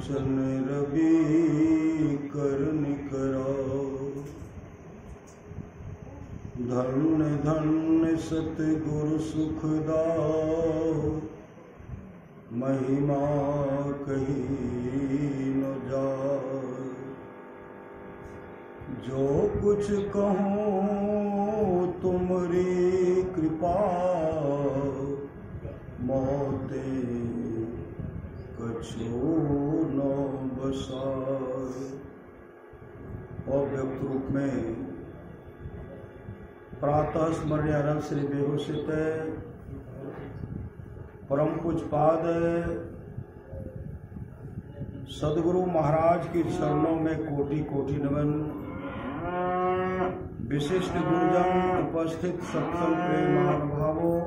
लोचन रवि करन कराओ। धन्य धन्य सतगुरु सुखदाओ, महिमा कही न जाए। जो कुछ कहूँ तुमरी कृपा, मोते कछु न बसाए। अव्यक्त रूप में प्रातः स्मरणीय अनंत श्री विभूषित परम पूज्यपाद सदगुरु महाराज की चरणों में कोटि कोटि नमन। विशिष्ट गुरुजन, उपस्थित सत्संग प्रेम महानुभावों,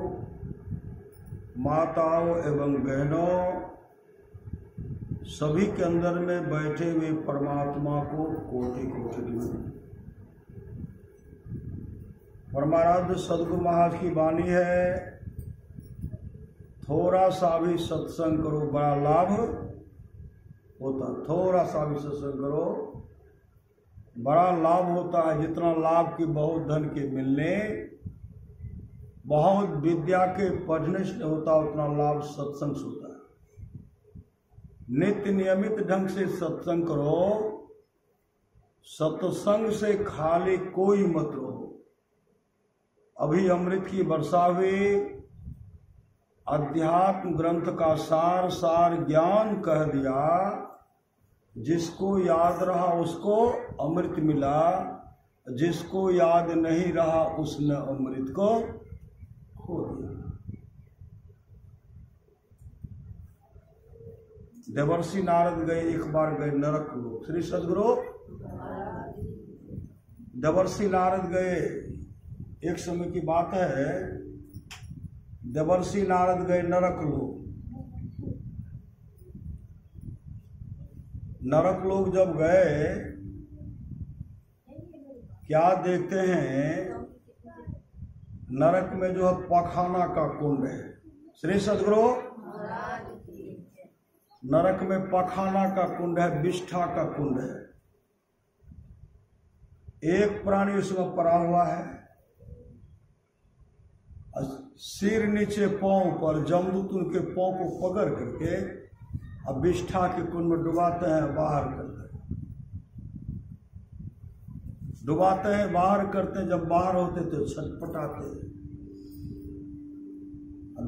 माताओं एवं बहनों, सभी के अंदर में बैठे हुए परमात्मा को कोटि कोटि नमन। परमाराध्य सदगुरु महाराज की वाणी है, थोड़ा सा भी सत्संग करो बड़ा लाभ होता। थोड़ा सा भी सत्संग करो बड़ा लाभ होता है। जितना लाभ की बहुत धन के मिलने, बहुत विद्या के पढ़ने से होता, उतना लाभ सत्संग से होता है। नित्य नियमित ढंग से सत्संग करो। सत्संग से खाली कोई मत रहो। अभी अमृत की वर्षा हुई, अध्यात्म ग्रंथ का सार सार ज्ञान कह दिया। जिसको याद रहा उसको अमृत मिला, जिसको याद नहीं रहा उसने अमृत को खो दिया। देवर्षि नारद गए, एक बार गए नरक लोक। श्री सदगुरु देवर्षि नारद गए, एक समय की बात है, देवर्षि नारद गए नरक लोक। नरक लोक जब गए, क्या देखते हैं, नरक में जो है पखाना का कुंड है। श्री सदगुरु नरक में पखाना का कुंड है, विष्ठा का कुंड है। एक प्राणी उसमें पड़ा हुआ है, सिर नीचे पांव पर, जमदूत उनके पांव को पकड़ करके अब विष्ठा के कुंड में डुबाते हैं, बाहर करते हैं, डुबाते हैं, बाहर करते हैं। जब बाहर होते तो छटपटाते हैं।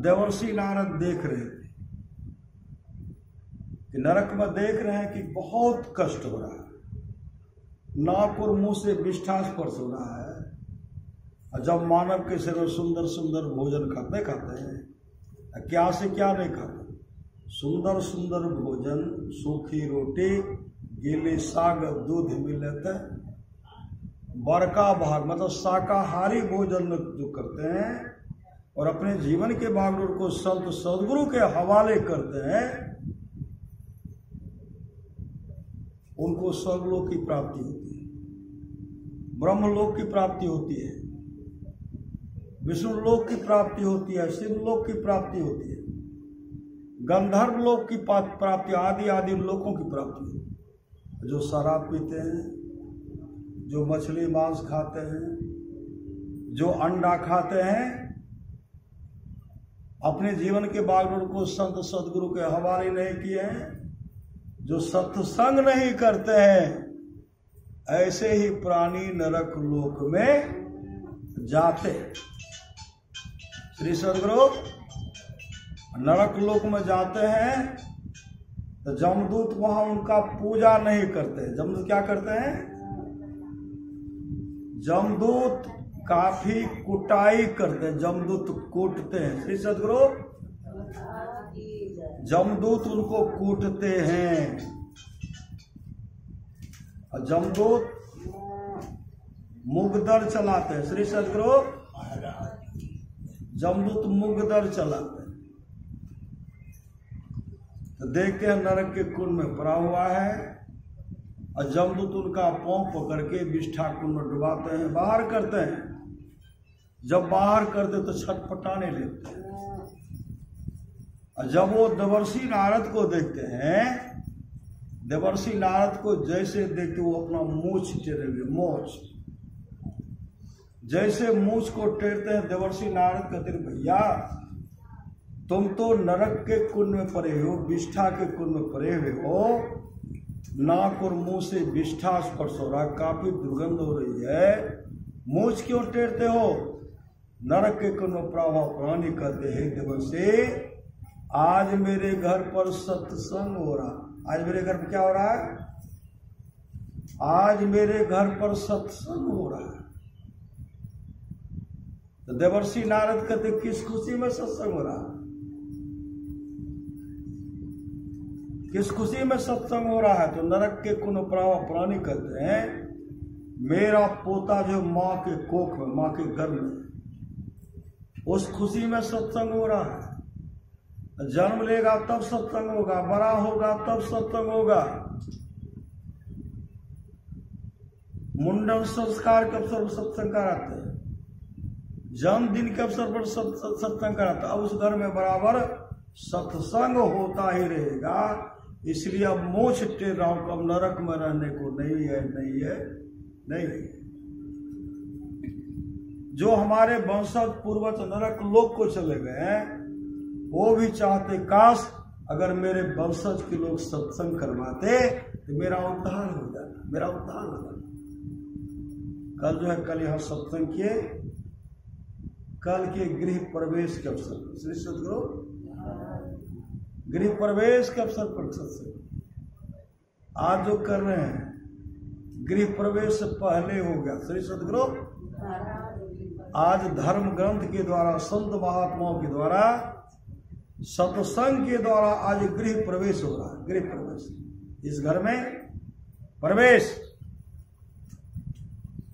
देवर्षि नारद देख रहे थे कि नरक में देख रहे हैं कि बहुत कष्ट हो रहा है, नाक और मुंह से विष्ठा स्पर्श हो रहा है। जब मानव के शरीर सुंदर सुंदर भोजन खाते हैं, क्या से क्या नहीं खाते, सुंदर सुंदर भोजन, सूखी रोटी, गीले साग, दूध मिलते, बड़का भाग मतलब शाकाहारी भोजन जो करते हैं और अपने जीवन के बागडोर को संत सदगुरु के हवाले करते हैं, उनको स्वर्गलोक की प्राप्ति होती है, ब्रह्मलोक की प्राप्ति होती है, विष्णु लोक की प्राप्ति होती है, शिव लोक की प्राप्ति होती है, गंधर्व लोक की प्राप्ति, आदि आदि लोकों की प्राप्ति होती है। जो शराब पीते हैं, जो मछली मांस खाते हैं, जो अंडा खाते हैं, अपने जीवन के बागडोर को संत सदगुरु के हवाले नहीं किए हैं, जो सत्संग नहीं करते हैं, ऐसे ही प्राणी नरक लोक में जाते हैं। श्री सदगुरु नरक लोक में जाते हैं तो जमदूत वहां उनका पूजा नहीं करते। जमदूत क्या करते हैं, जमदूत काफी कुटाई करते हैं, जमदूत कूटते हैं। श्री सदगुरु जमदूत उनको कूटते हैं, और जमदूत मुगदर चलाते हैं। श्री सदगुरु जमदूत मुगदर चलाते हैं। तो देखते हैं नरक के कुंड में पड़ा हुआ है, और जमदूत उनका पांव पकड़ के विष्ठा कुंड में डुबाते हैं, बाहर करते हैं। जब बाहर करते तो छटपटाने लगते हैं, और जब वो देवर्षि नारद को देखते हैं देवर्षि नारद को जैसे देखते वो अपना मूछ टेरेंगे, मूछ जैसे मूछ को टेरते हैं देवर्षि नारद कहते हैं भैया तुम तो नरक के कुंड में पड़े हो, विष्ठा के कुंड में पड़े हुए हो, नाक और मुंह से विष्ठा स्पर्श हो रहा, काफी दुर्गंध हो रही है, मूछ क्यों टेरते हो? नरक के कुंड में प्रभाव प्राणी कहते हैं देवर्षि आज मेरे घर पर सत्संग हो रहा। आज मेरे घर पर क्या हो रहा है? आज मेरे घर पर सत्संग हो रहा है। तो देवर्षि नारद कहते किस खुशी में सत्संग हो रहा? किस खुशी में सत्संग हो रहा है? तो नरक के कुंड प्राणी कहते हैं मेरा पोता जो माँ के कोख में, माँ के गर्भ में, उस खुशी में सत्संग हो रहा है। जन्म लेगा तब सत्संग होगा, बड़ा होगा तब सत्संग होगा, मुंडन संस्कार के अवसर पर सत्संग कराते हैं, जन्मदिन के अवसर पर सत्संग कराते हैं। अब उस घर में बराबर सत्संग होता ही रहेगा। इसलिए अब मोक्ष टेर रहा हूं, कब नरक में रहने को नहीं है, नहीं है, नहीं है। जो हमारे वंशज पूर्वज नरक लोक को चले गए हैं वो भी चाहते काश अगर मेरे वंशज के लोग सत्संग करवाते तो मेरा उद्धार हो जाता, मेरा उद्धार हो जाता। कल जो है, कल यहां सत्संग किए, कल के गृह प्रवेश के अवसर पर श्री सदगुरु गृह प्रवेश के अवसर पर सत्संग आज जो कर रहे हैं गृह प्रवेश से पहले हो गया। श्री सदगुरु आज धर्म ग्रंथ के द्वारा, संत महात्माओं के द्वारा, सत्संग के द्वारा आज गृह प्रवेश हो रहा है। गृह प्रवेश, इस घर में प्रवेश,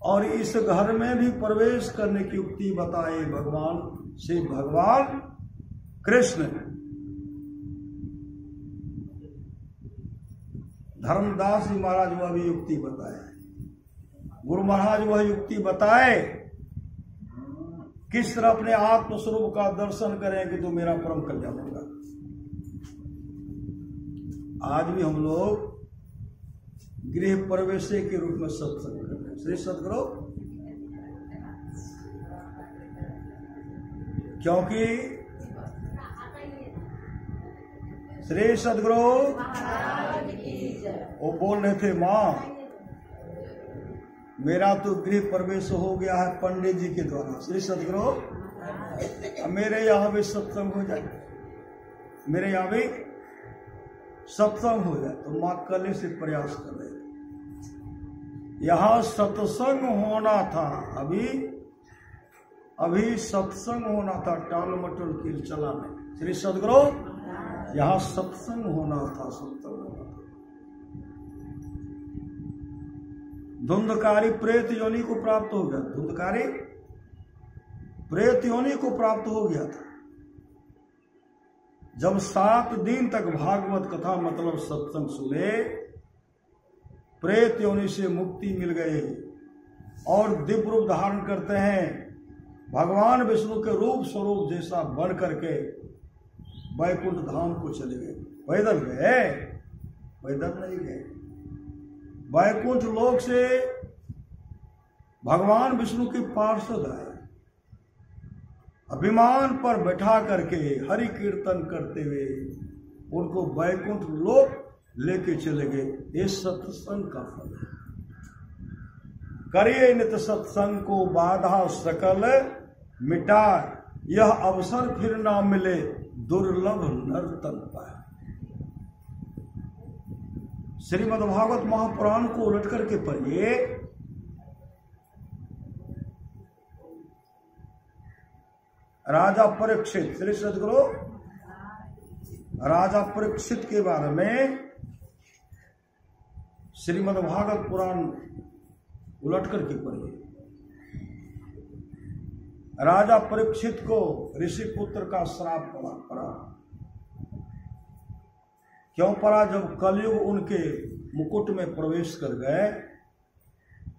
और इस घर में भी प्रवेश करने की युक्ति बताए भगवान श्री भगवान कृष्ण। धर्मदास जी महाराज वह भी युक्ति बताए, गुरु महाराज वह युक्ति बताए किस तरह अपने आत्म स्वरूप का दर्शन करें कि तो मेरा परम कल्याण होगा। आज भी हम लोग गृह प्रवेश के रूप में सत्संग कर रहे हैं। श्री सदगुरु, क्योंकि श्री सदगुरु वो बोल रहे थे मां मेरा तो गृह प्रवेश हो गया है पंडित जी के द्वारा। श्री सदगुरु मेरे यहाँ भी सत्संग हो जाए, मेरे यहाँ भी सत्संग हो जाए। तो मां कल से प्रयास कर रहे थे, यहाँ सत्संग होना था, अभी सत्संग होना था, टाल मटोल की चला नहीं। श्री सदगुरु यहाँ सत्संग होना था, सत्संग होना था। धुंधकारी प्रेत योनि को प्राप्त हो गया, धुंधकारी प्रेत योनि को प्राप्त हो गया था। जब 7 दिन तक भागवत कथा मतलब सत्संग सुने, प्रेत योनि से मुक्ति मिल गई और दिव्य रूप धारण करते हैं, भगवान विष्णु के रूप स्वरूप जैसा बन करके वैकुंठ धाम को चले गए। पैदल गए? पैदल नहीं गए, वैकुंठ लोक से भगवान विष्णु के पार्षद आए, अभिमान पर बैठा करके हरि कीर्तन करते हुए उनको वैकुंठ लोक लेके चले गए। ये सत्संग का फल है। करिए नित सत्संग को बाधा सकल मिटा, यह अवसर फिर ना मिले दुर्लभ नर्तन पाए। श्रीमद्भागवत महापुराण को उलट करके पढ़िए, राजा परीक्षित, श्री सदगुरु राजा परीक्षित के बारे में श्रीमद्भागवत पुराण उलट करके पढ़िए। राजा परीक्षित को ऋषि पुत्र का श्राप पड़ा। क्यों पड़ा? जब कलयुग उनके मुकुट में प्रवेश कर गए,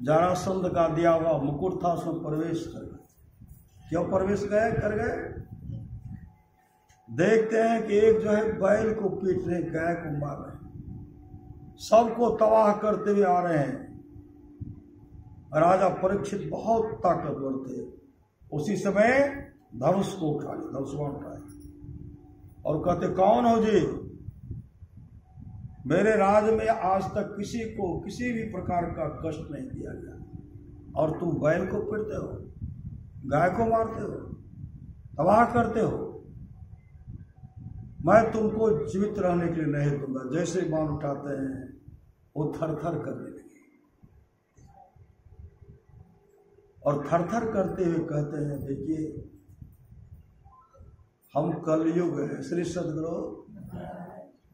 जरासंध का दिया हुआ मुकुट था उसमें प्रवेश कर गए। क्यों प्रवेश कर गए? देखते हैं कि एक जो है बैल को पीट रहे, गाय को मार रहे, सबको तबाह करते हुए आ रहे हैं। राजा परीक्षित बहुत ताकतवर थे। उसी समय धनुष को उठाए, धनुष्मान उठाए और कहते, कौन हो जी? मेरे राज में आज तक किसी को किसी भी प्रकार का कष्ट नहीं दिया गया और तुम बैल को पीटते हो, गाय को मारते हो, तबाह करते हो। मैं तुमको जीवित रहने के लिए नहीं दूंगा। जैसे बाण उठाते हैं वो थर थर करने लगे और थर थर करते हुए कहते हैं, देखिए हम कलयुग है श्री सद्गुरु,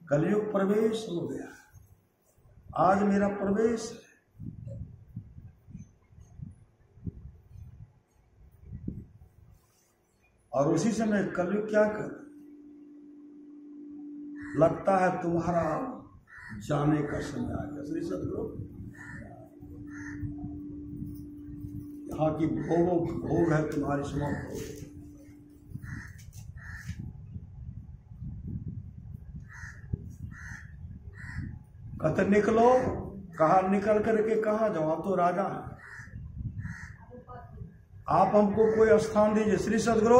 कलयुग प्रवेश हो गया, आज मेरा प्रवेश है। और उसी समय कलयुग क्या कर, लगता है तुम्हारा जाने का समय आ गया श्री सद्गुरु। यहाँ की भोग है तुम्हारी समाप्त हो गई। कहते निकलो। कहा निकल करके कहाँ जाओ? आप तो राजा हैं, आप हमको कोई स्थान दीजिए श्री सद्गुरु,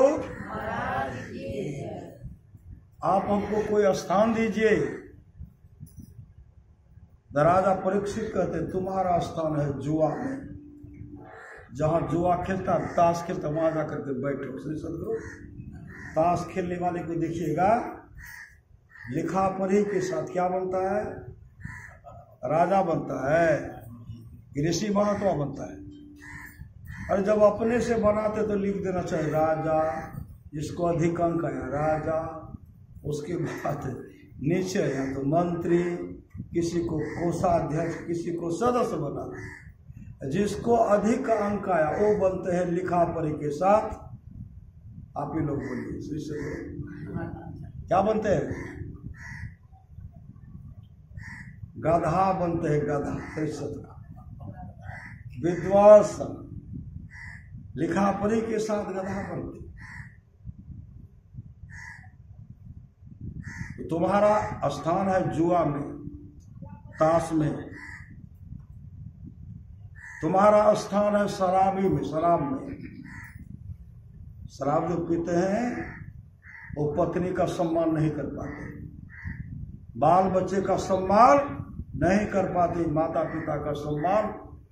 आप हमको कोई स्थान दीजिए। राजा परीक्षित कहते, तुम्हारा स्थान है जुआ में, जहां जुआ खेलता, ताश खेलता, वहां जाकर के बैठो श्री सद्गुरु। ताश खेलने वाले को देखिएगा, लिखा पढ़ी के साथ क्या बनता है? राजा बनता है, ऋषि महात्मा बनता है। और जब अपने से बनाते तो लिख देना चाहिए राजा, जिसको अधिक अंक आया राजा, उसके बाद नीचे या तो मंत्री, किसी को कोषाध्यक्ष, किसी को सदस्य बना। जिसको अधिक अंक आया वो बनते हैं लिखा पढ़ी के साथ। आप ही लोग बोलिए श्री सद्गुरु, क्या बनते हैं? गधा बनते हैं, गधा श्री सद्गुरु। विद्वान लिखा पढ़ी के साथ गधा बनते। तुम्हारा स्थान है जुआ में, ताश में, तुम्हारा स्थान है शराबी में, शराब में। शराब जो पीते हैं वो पत्नी का सम्मान नहीं कर पाते, बाल बच्चे का सम्मान नहीं कर पाते, माता पिता का सम्मान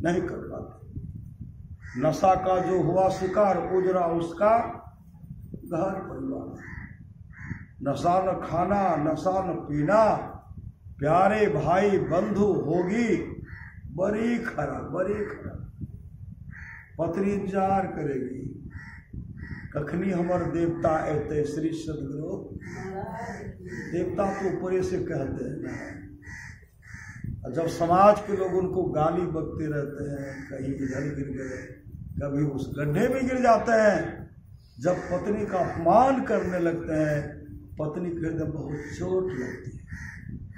नहीं कर पाते। नशा का जो हुआ शिकार, उजरा उसका घर परिवार। नशा न खाना, नशा न पीना, प्यारे भाई बंधु होगी बड़ी खराब, बड़ी खराब। पत्नी इंतजार करेगी कखनी हमर देवता एते श्री सद्गुरु। देवता तो ऊपर से कहते हैं ना। जब समाज के लोग उनको गाली बकते रहते हैं, कहीं इधर गिर गए, कभी उस गड्ढे में गिर जाते हैं। जब पत्नी का अपमान करने लगते हैं, पत्नी के हृदय में बहुत चोट लगती है,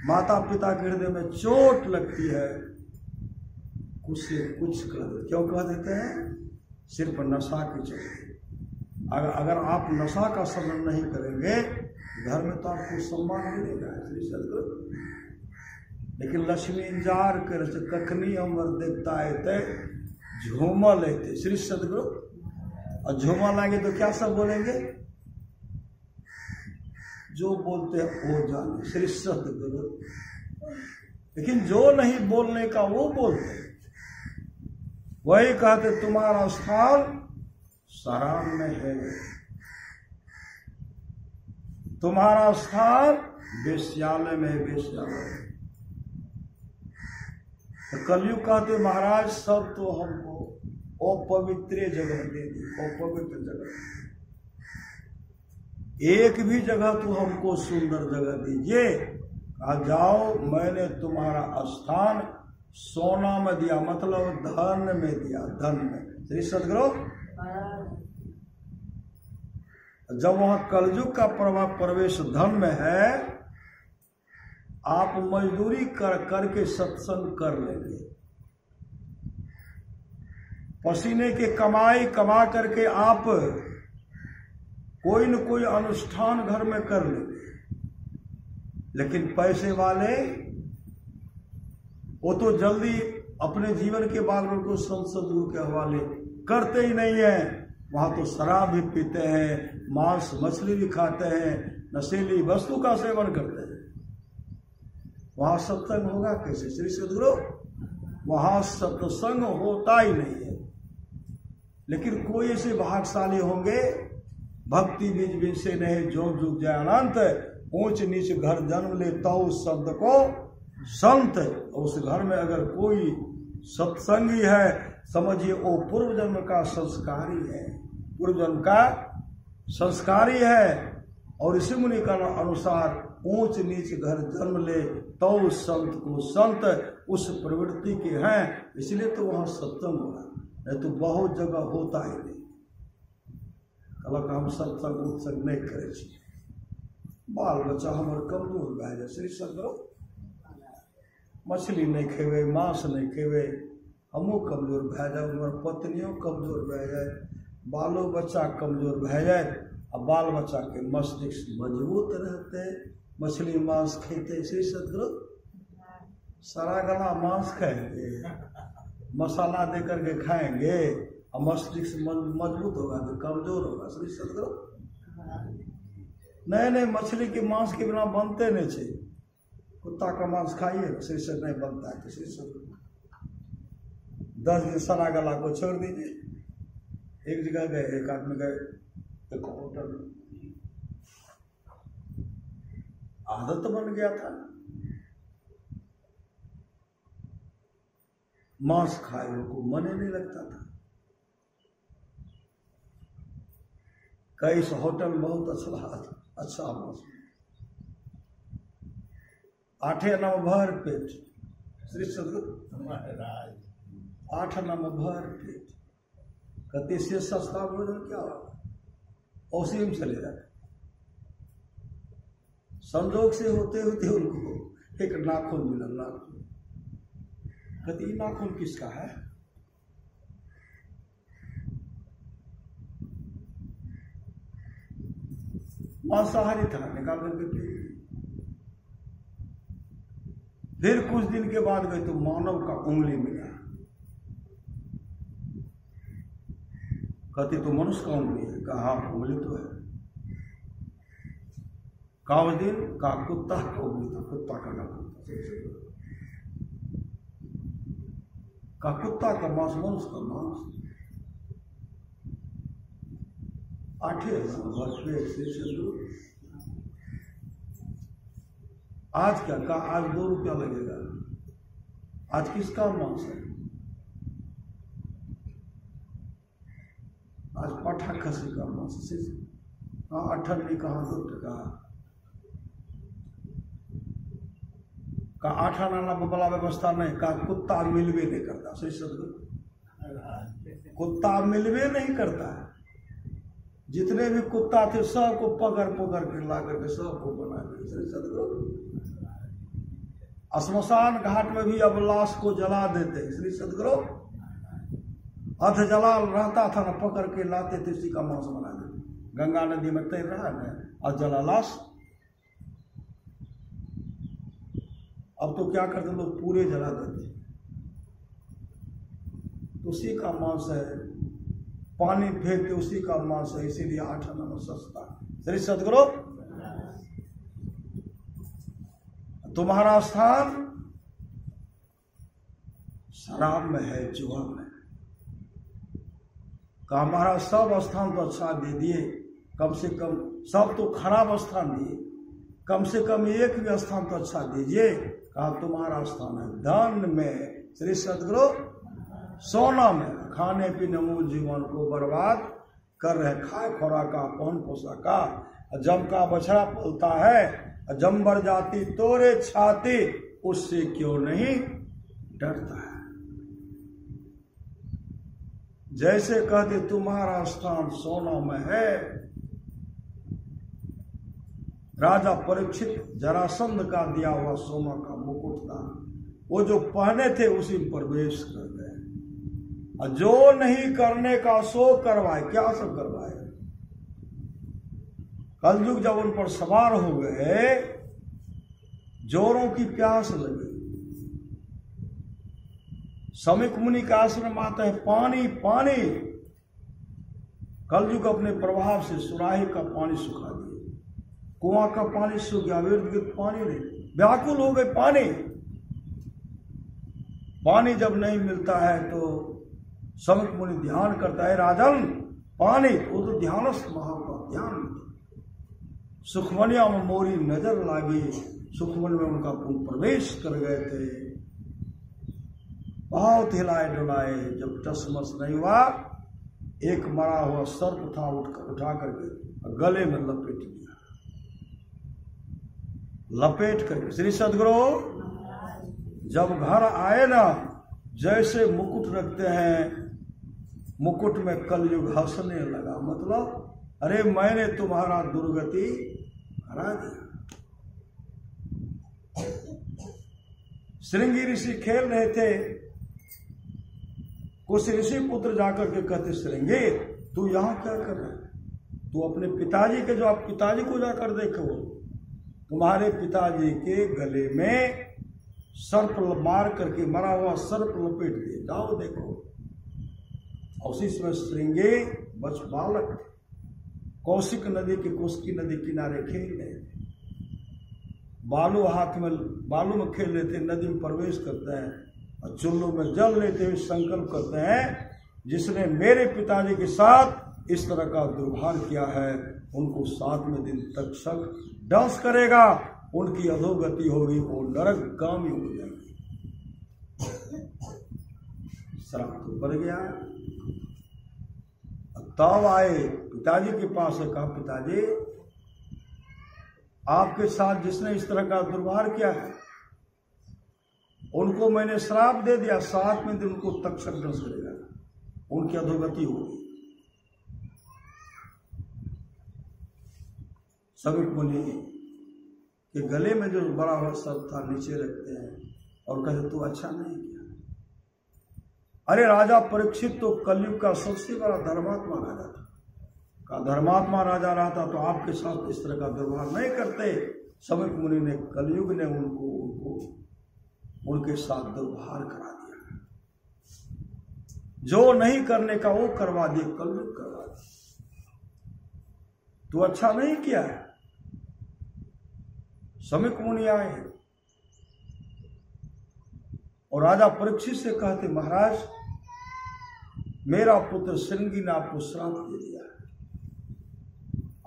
माता पिता के हृदय में चोट लगती है। कुछ से कुछ कह देते, क्यों कह देते हैं? सिर्फ नशा के चलते। अगर आप नशा का सेवन नहीं करेंगे, घर में तो आपको सम्मान मिलेगा श्री सद्गुरु। लेकिन लक्ष्मी इंतजार कर कखनी हमर देवता आते, झूमा लेते श्री सद्गुरु। और झूमा लाएंगे तो क्या सब बोलेंगे? जो बोलते हैं वो जाने श्री सद्गुरु। लेकिन जो नहीं बोलने का वो बोलते हैं। वही कहते तुम्हारा स्थान शराब में है, तुम्हारा स्थान वेश्यालय में, वेश्यालय। तो कलयुग कहते महाराज सब तो हमको अपवित्र जगह दे दी, अपवित्र जगह। एक भी जगह तो हमको सुंदर जगह दीजिए। कहा जाओ, मैंने तुम्हारा स्थान सोना में दिया, मतलब धन में दिया, धन में श्री सद्गुरु। जब वहां कलयुग का प्रभाव प्रवेश धन में है, आप मजदूरी करके सत्संग कर लेंगे। पसीने के कमाई कमा करके आप कोई न कोई अनुष्ठान घर में कर लेंगे। लेकिन पैसे वाले वो तो जल्दी अपने जीवन के बारे को संत सदगुरु के हवाले करते ही नहीं है। वहां तो शराब भी पीते हैं, मांस मछली भी खाते हैं, नशीली वस्तु का सेवन करते हैं। वहां सत्संग होगा कैसे श्री सदगुरु? वहां सत्संग होता ही नहीं है। लेकिन कोई ऐसे भाग्यशाली होंगे, भक्ति बीज बीज से नहीं जो जुग जाए अनंत, ऊंच नीच घर जन्म ले तो उस शब्द को संत। उस घर में अगर कोई सत्संगी है, समझिए वो पूर्व जन्म का संस्कारी है, पूर्व जन्म का संस्कारी है। और इसी मुनि का अनुसार ऊंच नीच घर जन्म ले तो उस संत को संत, उस प्रवृत्ति के हैं, इसलिए तो वहां सत्संग हो रहा, नहीं तो बहुत जगह होता ही नहीं। अलग हम सत्संग उत्संग नहीं करे छी। बाल बच्चा हमारे कमजोर भए जाए श्री सदगुरु, मछली नहीं खेवे, मांस नहीं खेवे, हमो कमजोर भए जाए, हमारे पत्नियों कमजोर भए जाए, बालो बच्चा कमजोर भए जाए, अब बाल बच्चा के मस्तिष्क मजबूत रहते, मछली मांस खेते श्री सदगुरु। सारा गला मांस खाएंगे, मसाला दे करके खाएंगे, और मस्तिष्क मजबूत होगा तो कमजोर होगा श्री सदगुरु। नहीं नहीं, मछली के मांस के बिना बनते नहीं छे। कुत्ता का मांस खाइए श्री सद नहीं बनता है। श्री सदगुरु 10 दिन सारा गला को छोड़ दीजिए। एक जगह गए, एक आदमी गए एक होटल, आदत बन गया था मांस खाए को मन ही नहीं लगता था। कई होटल में बहुत अच्छा मांस, 8 आना भर पेट श्री सदगुरु, 8 आना भर पेट। कहते से सस्ता भोजन क्या होगा, उसी में चले जाते। संजोग से होते होते उनको एक नाखून मिला, नाखून। कहते नाखून किसका है? मांसाहारी था, निकाल करके पी। फिर कुछ दिन के बाद गए तो मानव का उंगली मिला। कहते तो मनुष्य का उंगली है? कहा उंगली तो है। का दिन का कुत्ता का उंगली था, कुत्ता का नाम का कुत्ता का मांस, मनुष्य का मांस। 8 आज क्या का, आज 2 रुपया लगेगा। आज किसका मांस है? आज पाठा खसी का मांस। हाँ 98 कहाँ 2 टका का 8 आना वाला व्यवस्था नहीं। का कुत्ता मिलवे नहीं करता सही सदगुरु, कुत्ता मिलवे नहीं करता है। जितने भी कुत्ता थे सबको पकड़ पकड़ के ला करके सबको बना दिया श्री सदगुरु। श्मशान घाट में भी अब लाश को जला देते श्री सदगुरु। अध जला रहता था ना, पकड़ के लाते थे, उसी का मांस बना देते। गंगा नदी में तैर रहा है और जला लाश। अब तो क्या करते लोग, पूरे जला देते। उसी का मांस है, पानी फेंक के उसी का मांस है, इसीलिए 8 आना में सस्ता श्री सदगुरु। तुम्हारा स्थान शराब में है, जुआ में। का हमारा सब स्थान तो अच्छा दे दिए, कम से कम। सब तो खराब स्थान दिए, कम से कम एक भी स्थान तो अच्छा दीजिए। कहा तुम्हारा स्थान है धन में श्री सदगुरु, सोना में। खाने पीने मूल जीवन को बर्बाद कर रहे, खाए खुराक का, पौन पोषा का। जम का बछड़ा पलता है, जम्बर जाति तोरे छाती, उससे क्यों नहीं डरता है। जैसे कहते तुम्हारा स्थान सोना में है। राजा परीक्षित जरासंध का दिया हुआ सोना का मुकुट था, वो जो पहने थे उसी में प्रवेश कर गए। जो नहीं करने का सो करवाए, क्या सब करवाए। कलयुग जब उन पर सवार हो गए, जोरों की प्यास लगी, समीक मुनि का आश्रम आता है, पानी पानी। कलयुग अपने प्रभाव से सुराही का पानी सुखा दिए, कुआं का पानी सूख गया, इर्द पानी नहीं, व्याकुल हो गए पानी। पानी जब नहीं मिलता है तो समीक मुनि ध्यान करता है, राजन पानी, वो तो ध्यानस्थ महात्मा ध्यान। सुखमनिया में मोरी नजर लागी, सुखमन में उनका पुण्य प्रवेश कर गए थे। बहुत हिलाए डुलाए, जब टसमस नहीं हुआ, एक मरा हुआ सर्प था, उठा करके गले में लपेट दिया। लपेट करके श्री सदगुरु जब घर आए ना, जैसे मुकुट रखते हैं, मुकुट में कलयुग हंसने लगा। मतलब अरे मैंने तुम्हारा दुर्गति हरा दिया। श्रृंगी ऋषि खेल रहे थे, कुछ ऋषि पुत्र जाकर के कहते, श्रृंगी तू यहां क्या कर रहा है? तू अपने पिताजी के, जो आप पिताजी को जाकर देखो, तुम्हारे पिताजी के गले में सर्प मार करके मरा हुआ सर्प लपेट दिए, जाओ देखो। उसी समय श्रृंगी बच बालक थे, कौशिक नदी के, कोशिकी नदी किनारे खेल रहे थे, बालू हाथ में, बालू में खेल रहे थे। नदी में प्रवेश करते हैं और चुल्लू में जल लेते हुए संकल्प करते हैं, जिसने मेरे पिताजी के साथ इस तरह का दुर्भार किया है, उनको 7वें दिन तक शक डांस करेगा, उनकी अधोगति होगी, वो नरकगामी हो जाएंगे। श्राप तो बढ़ गया। तब आए पिताजी के पास है, कहा पिताजी आपके साथ जिसने इस तरह का दुर्भार किया है, उनको मैंने श्राप दे दिया, 7वें दिन उनको तक्षक डंस करेगा, उनकी अधोगति होगी। समीक मुनि के गले में जो बड़ा हुआ सर्प था नीचे रखते हैं और कहते तू अच्छा नहीं किया। अरे राजा परीक्षित तो कलयुग का सबसे बड़ा धर्मात्मा राजा था, का धर्मात्मा राजा रहता तो आपके साथ इस तरह का व्यवहार नहीं करते। समीक मुनि ने, कलयुग ने उनको उनके साथ व्यवहार करा दिया, जो नहीं करने का वो करवा दिए, कलयुग करवा दिया। तू अच्छा नहीं किया है। समीक मुनि आए और राजा परीक्षित से कहते, महाराज मेरा पुत्र श्रृंगी ने आपको श्राप दे दिया है,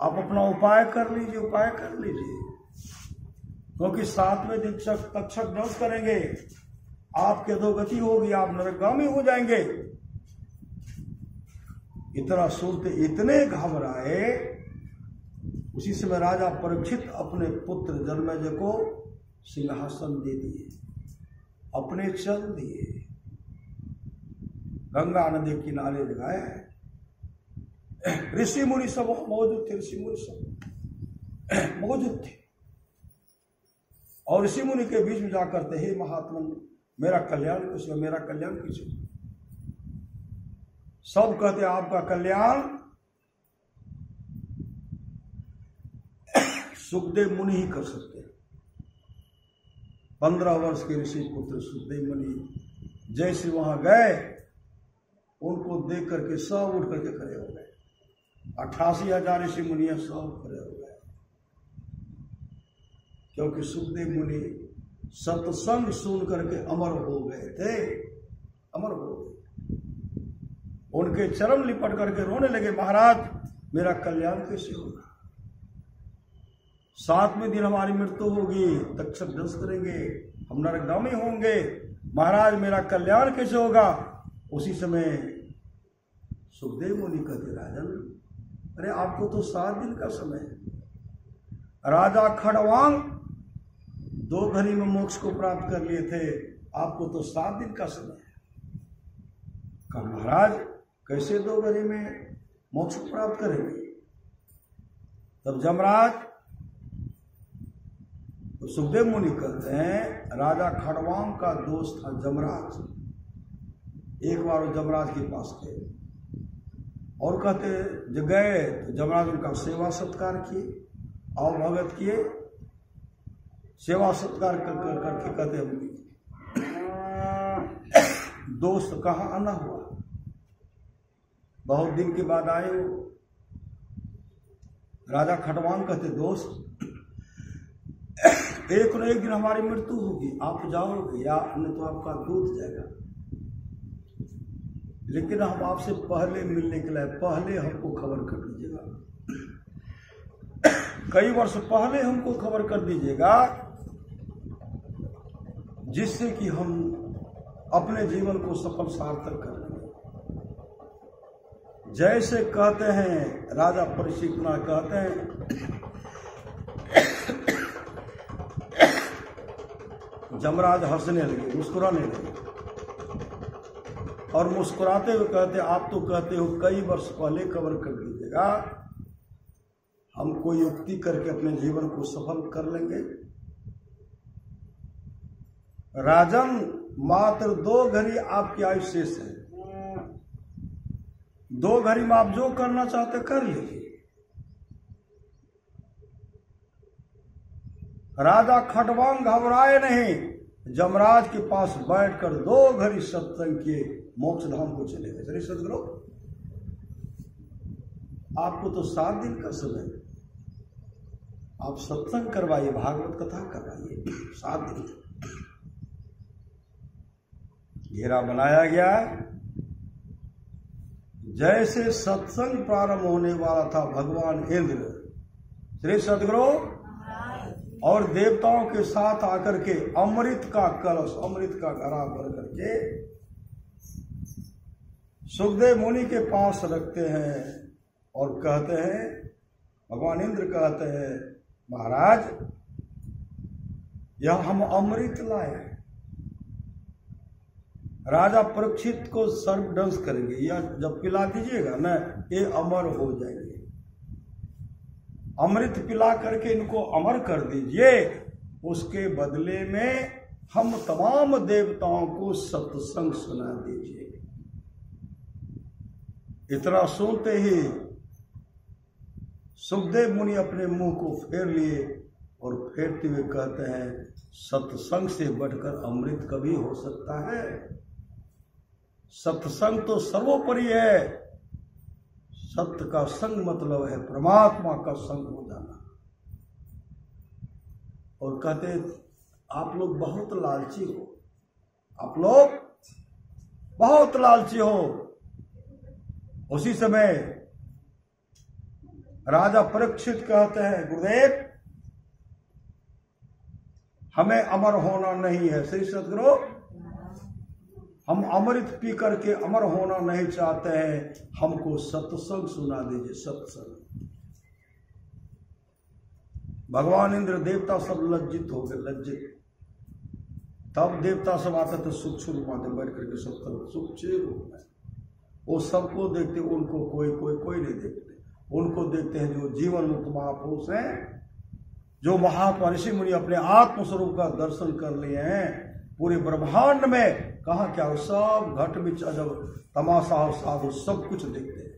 आप अपना उपाय कर लीजिए, उपाय कर लीजिए, क्योंकि 7वें दिन तक्षक डंस करेंगे, आपकी अधोगति होगी, आप नरकगामी हो जाएंगे। इतना सुनते इतने घबराए। उसी समय राजा परीक्षित अपने पुत्र जन्मेजय को सिंहासन दे दिए, अपने चल दिए, गंगा नदी किनारे लगाए। ऋषि मुनि सब मौजूद थे, ऋषि मुनि सब मौजूद थे, और ऋषि मुनि के बीच में जाकर थे, हे महात्मा मेरा कल्याण किस, मेरा कल्याण किस। सब कहते आपका कल्याण सुखदेव मुनि ही कर सकते हैं। 15 वर्ष के ऋषि पुत्र सुखदेव मुनि जैसे वहां गए, उनको देख करके सब उठ करके खड़े हो गए। 88,000 ऋषि मुनि सब खड़े हो गए, क्योंकि सुखदेव मुनि सत्संग सुन करके अमर हो गए थे, अमर हो गए। उनके चरण लिपट करके रोने लगे, महाराज मेरा कल्याण कैसे होगा? 7वें दिन हमारी मृत्यु होगी, तक्षक डंस करेंगे, हम नरकगामी होंगे, महाराज मेरा कल्याण कैसे होगा? उसी समय सुखदेव मुनि कहते, राजन अरे आपको तो 7 दिन का समय है। राजा खड़वांग 2 घड़ी में मोक्ष को प्राप्त कर लिए थे, आपको तो 7 दिन का समय है। कहा महाराज कैसे 2 घड़ी में मोक्ष को प्राप्त करेंगे? तब जमराज, तो सुखदेव मुनि कहते हैं राजा खड़वांग का दोस्त था जमराज। एक बार वो जमराज के पास गए और कहते जब गए तो जमराज उनका सेवा सत्कार किए, और भगत किए, सेवा सत्कार करके कहते दोस्त कहाँ आना हुआ, बहुत दिन के बाद आए हो। राजा खटवांग कहते दोस्त एक न एक दिन हमारी मृत्यु होगी, आप जाओगे या नहीं तो आपका दूध जाएगा, लेकिन हम आपसे पहले मिलने के लिए पहले हमको खबर कर दीजिएगा, कई वर्ष पहले हमको खबर कर दीजिएगा, जिससे कि हम अपने जीवन को सफल सार्थक कर लेंगे। जैसे कहते हैं राजा परीक्षित कहते हैं जमराज हंसने लगे, मुस्कुराने लगे और मुस्कुराते हुए कहते आप तो कहते हो कई वर्ष पहले खबर कर दीजिएगा, हम कोई युक्ति करके अपने जीवन को सफल कर लेंगे। राजन मात्र 2 घड़ी आपकी आयु शेष है, 2 घड़ी में आप जो करना चाहते कर लीजिए। राजा खटवांग घबराए नहीं, जमराज के पास बैठकर 2 घड़ी सत्संग किए, मोक्ष धाम को चले गए। चलिए सदगुरु, आपको तो 7 दिन का समय, आप सत्संग करवाइए, भागवत कथा करवाइए, 7 दिन घेरा बनाया गया। जैसे सत्संग प्रारंभ होने वाला था, भगवान इंद्र श्री सदगुरु और देवताओं के साथ आकर के अमृत का कलश, अमृत का घड़ा भर करके सुखदेव मुनि के पास रखते हैं और कहते हैं, भगवान इंद्र कहते हैं महाराज यह हम अमृत लाए, राजा परीक्षित को सर्वडंश करेंगे, या जब पिला दीजिएगा ना ये अमर हो जाएंगे, अमृत पिला करके इनको अमर कर दीजिए, उसके बदले में हम तमाम देवताओं को सत्संग सुना दीजिए। इतना सुनते ही सुखदेव मुनि अपने मुंह को फेर लिए और फेरते हुए कहते हैं सत्संग से बढ़कर अमृत कभी हो सकता है? सत्संग तो सर्वोपरि है, सत्य का संग मतलब है परमात्मा का संग हो जाना। और कहते आप लोग बहुत लालची हो, आप लोग बहुत लालची हो। उसी समय राजा परीक्षित कहते हैं गुरुदेव हमें अमर होना नहीं है, श्री सदगुरु हम अमृत पी करके अमर होना नहीं चाहते हैं, हमको सत्संग सुना दीजिए, सत्संग। भगवान इंद्र देवता सब लज्जित हो गए, लज्जित। तब देवता सब आते थे सूक्ष्म रूप में बैठ करके सत्संग सूक्ष्म रूप में, वो सबको देखते, उनको कोई नहीं देखते, उनको देखते हैं जो जीवन मुक्त महापुरुष हैं, जो महात्मा ऋषि मुनि अपने आत्म स्वरूप का दर्शन कर लिए हैं। पूरे ब्रह्मांड में कहा क्या हो, सब घट बिच अजब तमाशा और साधु सब कुछ देखते हैं।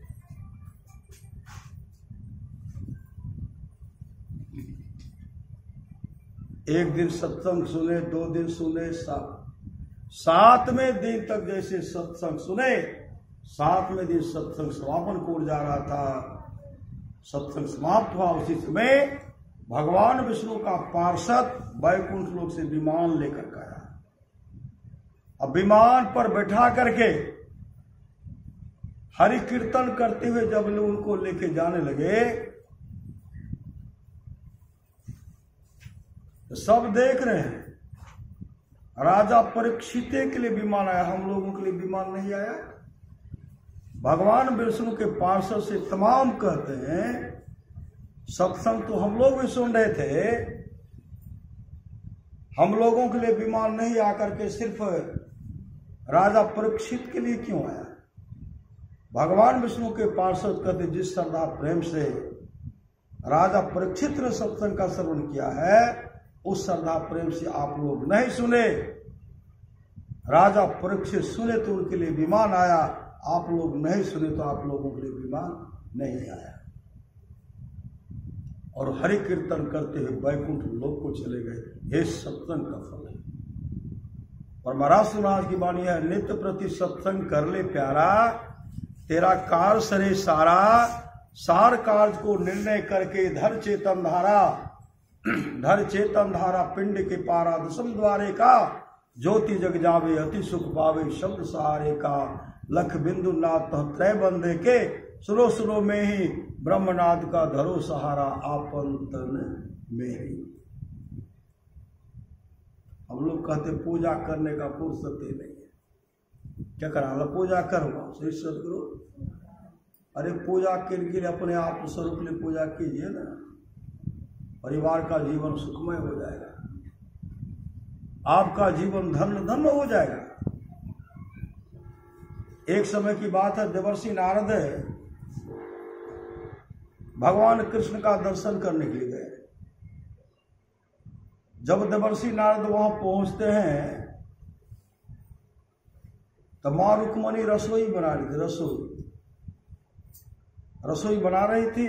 एक दिन सत्संग सुने, 2 दिन सुने, 7वें दिन तक जैसे सत्संग सुने, 7वें दिन सत्संग समापन को जा रहा था। सत्संग समाप्त हुआ, उसी समय भगवान विष्णु का पार्षद वैकुंठ लोक से विमान लेकर आया। अब विमान पर बैठा करके हरि कीर्तन करते हुए जब लोग उनको लेके जाने लगे तो सब देख रहे हैं, राजा परीक्षित के लिए विमान आया, हम लोगों के लिए विमान नहीं आया। भगवान विष्णु के पार्षद से तमाम कहते हैं सत्संग तो हम लोग भी सुन रहे थे, हम लोगों के लिए विमान नहीं आकर के सिर्फ राजा परीक्षित के लिए क्यों आया? भगवान विष्णु के पार्षद कहते जिस श्रद्धा प्रेम से राजा परीक्षित ने सत्संग का श्रवण किया है, उस श्रद्धा प्रेम से आप लोग नहीं सुने। राजा परीक्षित सुने तो उनके लिए विमान आया, आप लोग नहीं सुने तो आप लोगों के लिए विमान नहीं आया। और हरि कीर्तन करते हुए वैकुंठ लोक को चले गए। ये सत्संग का फल है। और महाराज महाराज की वाणी है, नित्य प्रति सत्संग कर ले प्यारा, तेरा कार सरे सारा, सार कार्य को निर्णय करके धर चेतन धारा पिंड के पारा, दशम द्वारे का ज्योति जग जावे, अति सुख पावे शब्द सहारे का, लख बिंदु नाथ त्रय बंदे के, सुनो सुनो में ही ब्रह्मनाद का धरो सहारा, आपन तन में ही। हम लोग कहते पूजा करने का फुर्सत ही नहीं है, क्या करा पूजा करो श्री सदगुरु। अरे पूजा के लिए अपने आप स्वरूप ने पूजा कीजिए ना, परिवार का जीवन सुखमय हो जाएगा, आपका जीवन धन्य धन्य हो जाएगा। एक समय की बात है, देवर्षि नारद भगवान कृष्ण का दर्शन करने के लिए गए। जब देवर्षि नारद वहां पहुंचते हैं तो मां रुक्मणी रसोई बना रही थी, रसोई बना रही थी।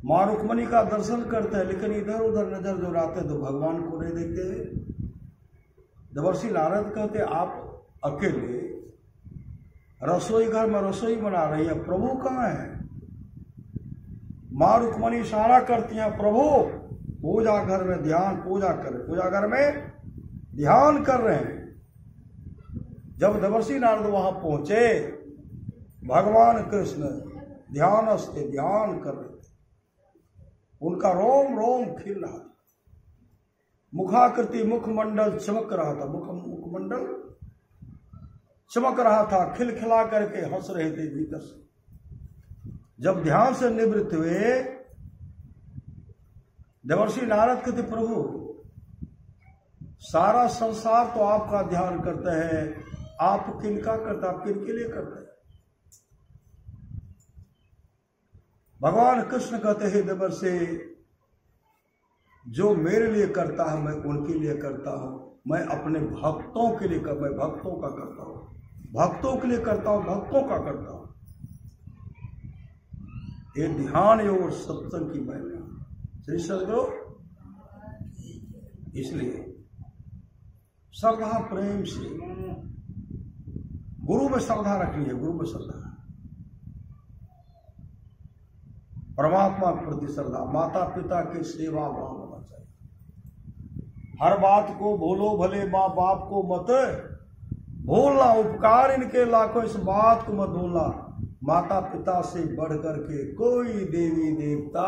मां रुक्मणी का दर्शन करते हैं, लेकिन इधर उधर नजर दौड़ाते तो भगवान को नहीं देखते। देवर्षि नारद कहते, आप अकेले रसोई घर में रसोई बना रही है, प्रभु कहाँ है? मां रुक्मणी इशारा करती हैं, प्रभु पूजा घर में ध्यान, पूजा घर में ध्यान कर रहे हैं। जब देवर्षि नारद वहां पहुंचे, भगवान कृष्ण ध्यान कर रहे थे, उनका रोम रोम खिल रहा था, मुखाकृति मुखमंडल चमक रहा था, मुखमंडल चमक रहा था, खिलखिला करके हंस रहे थे भीतर से। जब ध्यान से निवृत्त हुए, देवर्षि नारद कहते, प्रभु सारा संसार तो आपका ध्यान करते हैं, आप किनका करते, आप किनके लिए करते हैं? भगवान कृष्ण कहते हैं, देवर्षि जो मेरे लिए करता है मैं उनके लिए करता हूं, मैं अपने भक्तों के लिए मैं भक्तों का करता हूं, भक्तों के लिए करता हूं, भक्तों का करता हूं। ये ध्यान योग और सत्संग की महिमा श्री सदगुरु। इसलिए श्रद्धा प्रेम से गुरु में श्रद्धा रखनी है, गुरु में श्रद्धा, परमात्मा के प्रति श्रद्धा, माता पिता की सेवा भाव होना चाहिए। हर बात को भूलो भले माँ बाप को मत भूलना, उपकार इनके लाखों, इस बात को मत भूलना, माता पिता से बढ़ करके कोई देवी देवता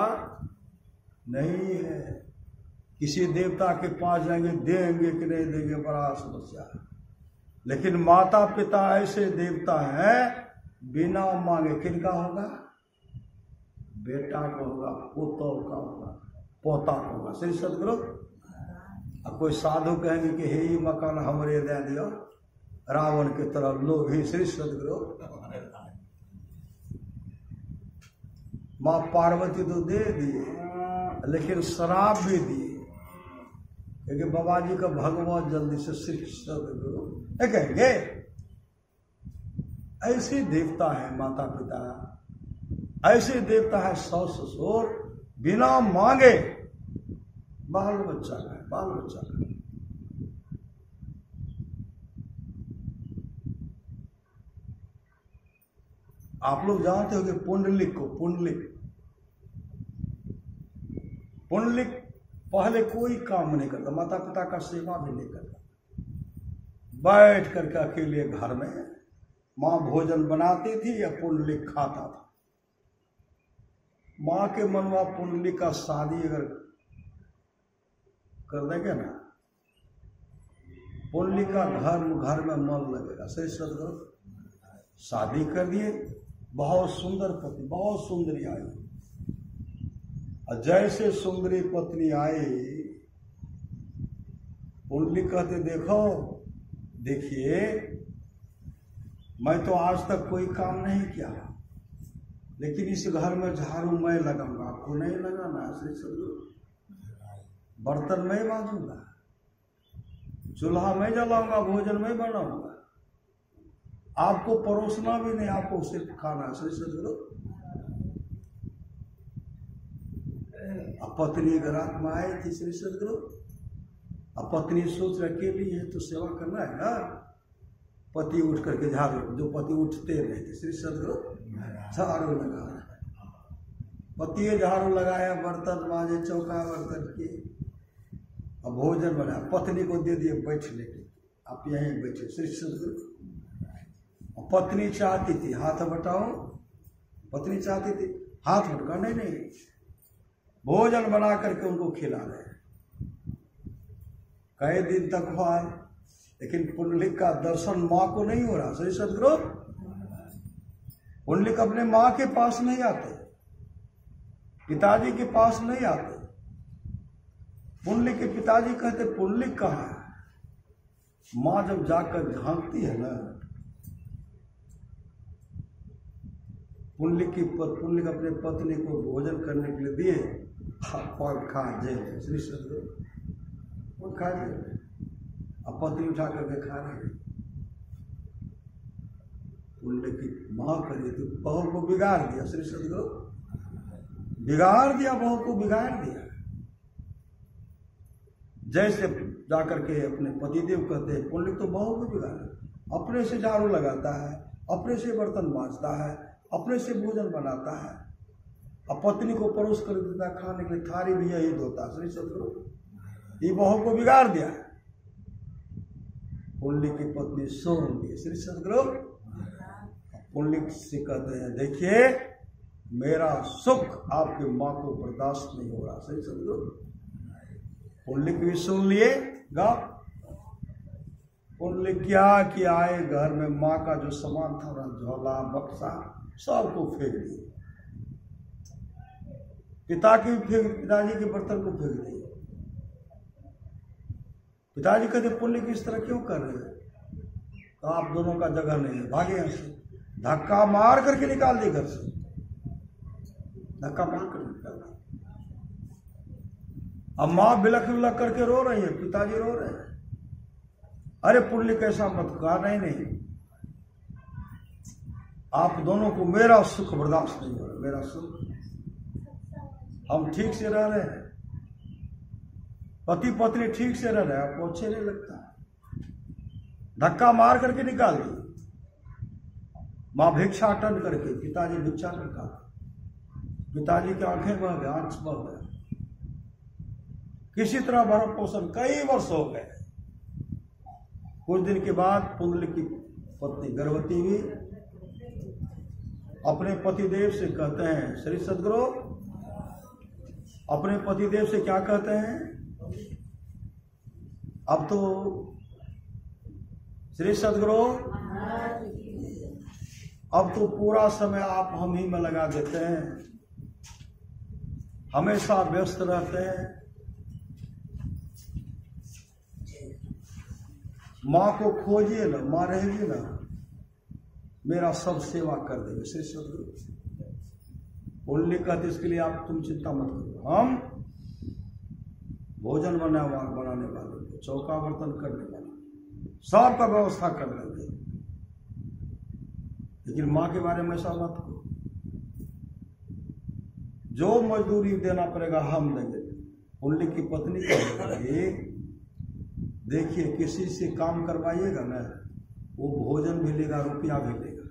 नहीं है। किसी देवता के पास जाएंगे, देंगे कि नहीं देंगे बड़ा समस्या है, लेकिन माता पिता ऐसे देवता हैं बिना मांगे। किनका होगा? बेटा का होगा, पोतों का होगा, पोता का होगा। श्री सदगुरु। अब कोई साधु कहेंगे कि हे मकान हमरे दे दियो, रावण की तरफ लोग ही। श्री सदगुरु। मां पार्वती तो दे दिए, लेकिन शराब भी दिए, क्योंकि बाबा जी का भगवान जल्दी से श्री सदगुरु कहेंगे। ऐसे देवता है माता पिता, ऐसे देवता है सास ससुर, बिना मांगे बाल बच्चा है, बाल बच्चा है। आप लोग जानते हो कि पुंडलिक को, पुंडलिक पहले कोई काम नहीं करता, माता पिता का सेवा भी नहीं करता, बैठ करके अकेले घर में मां भोजन बनाती थी या पुंडलिक खाता था। मां के मनवा पुंडलिक का शादी अगर कर देंगे ना, पुंडलिक का घर में मन लगेगा। सही सदगुरु। शादी कर दिए, बहुत सुंदर पत्नी, बहुत सुंदरी आई, और जैसे सुंदरी पत्नी आई, पुंडलिक कहते, देखो देखिए, मैं तो आज तक कोई काम नहीं किया, लेकिन इस घर में झाड़ू मैं लगाऊंगा, आपको नहीं लगाना। श्री सदगुरु। बर्तन मैं मांजूंगा, चूल्हा मैं जलाऊंगा, भोजन मैं बनाऊंगा, आपको परोसना भी नहीं, आपको सिर्फ खाना। श्री सदगुरु। पत्नी रात में आई थी श्री सदगुरु, अब पत्नी सोच रही अकेली है तो सेवा करना है ना। पति उठ करके झाड़ू, जो पति उठते नहीं थे, श्री सदगुरु झाड़ू लगा रहा है। पति झाड़ू लगाया, बर्तन मांजे, चौका बर्तन किए, अब भोजन बनाया, पत्नी को दे दिए बैठने के, आप यहीं बैठे श्री सदगुरु। पत्नी चाहती थी हाथ बटाओ, पत्नी चाहती थी हाथ बटका, नहीं, भोजन बना करके उनको खिला रहे। कई दिन तक हुआ, लेकिन पुंडलिक का दर्शन माँ को नहीं हो रहा। श्री सदगुरु, पुंडलिक अपने माँ के पास नहीं आते, पिताजी के पास नहीं आते। पुंडलिक के पिताजी कहते पुंडलिक कहाँ है? माँ जब जाकर झांकती है ना, पुंडलिक अपने पत्नी को भोजन करने के लिए दिए, खा जे श्री सदगुरु, वो खा जे, अब पत्नी उठा करके खा रहे। पुंडलिक की माँ करी तो बहू को बिगाड़ दिया। श्री सदगुरु, बिगाड़ दिया, बहू को बिगाड़ दिया। जैसे जाकर के अपने पतिदेव कहते हैं पुंडलिक तो बहू को बिगाड़ा, अपने से झाड़ू लगाता है, अपने से बर्तन मांजता है, अपने से भोजन बनाता है, अब पत्नी को परोस कर देता है खाने के लिए, थारी भी यही धोता। श्री सदगुरु, ये बहू को बिगाड़ दिया। पुंडलिक की पत्नी सोन दी। श्री सदगुरु, पुंडलिक से कहते हैं देखिए मेरा सुख आपकी माँ को बर्दाश्त नहीं हो रहा। श्री सदगुरु, पुंडलिक भी सुन लिए गा। पुंडलिक क्या किया, आए घर में माँ का जो सामान था ना, झोला बक्सा सबको फेंक दिए, पिताजी के बर्तन को फेंक दिए। पिताजी कहते पुंडलिक इस तरह क्यों कर रहे हैं? तो आप दोनों का जगह नहीं है, भागे यहाँ से। धक्का मार करके निकाल दिए घर से, धक्का मार कर निकाल दिया। अब माँ बिलख बिलख करके रो रही है, पिताजी रो रहे हैं। अरे पुंडलिक ऐसा मत कहा, नहीं, आप दोनों को मेरा सुख बर्दाश्त नहीं हो रहा, मेरा सुख, हम ठीक से रह रहे हैं, पति पत्नी ठीक से रह रहे हैं, आपको अच्छे नहीं लगता। धक्का मार करके निकाल दी। माँ भिक्षाटन करके, पिताजी भिक्षाटन का, पिताजी की आंखें बह गए, आंख बह गए। किसी तरह भरण पोषण कई वर्ष हो गए। कुछ दिन के बाद पुंडलिक की पत्नी गर्भवती हुई। अपने पतिदेव से कहते हैं श्री सदगुरु, अपने पतिदेव से क्या कहते हैं, अब तो श्री सदगुरु, अब तो पूरा समय आप हम ही में लगा देते हैं, हमेशा व्यस्त रहते हैं, माँ को खोजिए ना, माँ रहेगी ना, मेरा सब सेवा कर देंगे। श्री सदगुरु, पुंडलिक कहते इसके लिए आप तुम चिंता मत करो, हम भोजन बनाने वाले, चौका बर्तन करने वाले, सबका व्यवस्था कर लेंगे, लेकिन माँ के बारे में ऐसा मत करो, जो मजदूरी देना पड़ेगा हम देंगे। पुंडलिक की पत्नी कहेगी देखिए किसी से काम करवाइएगा ना, वो भोजन भी लेगा, रुपया भी लेगा,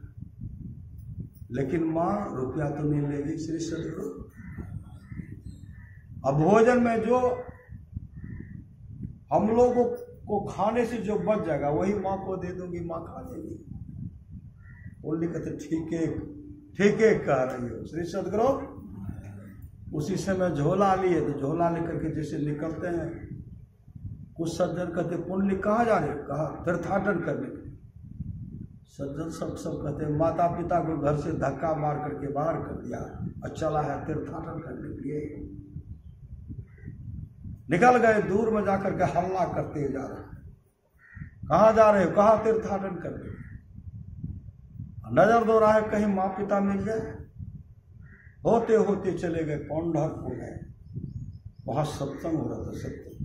लेकिन माँ रुपया तो नहीं लेगी। श्री सदगुरु, अब भोजन में जो हम लोगों को खाने से जो बच जाएगा वही माँ को दे दूंगी, माँ खा लेगी। पुंडलिक कहते ठीक है कह रही हो श्री सदगुरु। उसी समय झोला लिए, तो झोला लेकर के जैसे निकलते हैं, कुछ सज्जन कहते पुंडलिक कहाँ जा रहे? कहा तीर्थाटन करने के लिए। सज्जन सब कहते हैं माता पिता को घर से धक्का मार करके बाहर कर दिया और चला है तीर्थाटन करने के लिए। निकल गए, दूर में जाकर के हल्ला करते जा रहे हैं, कहाँ जा रहे हो? कहा तीर्थाटन करने। नजर दो रहा है कहीं माँ पिता मिल जाए। होते होते चले गए पंढरपुर में, वहां सत्संग हो रहा था। सत्संग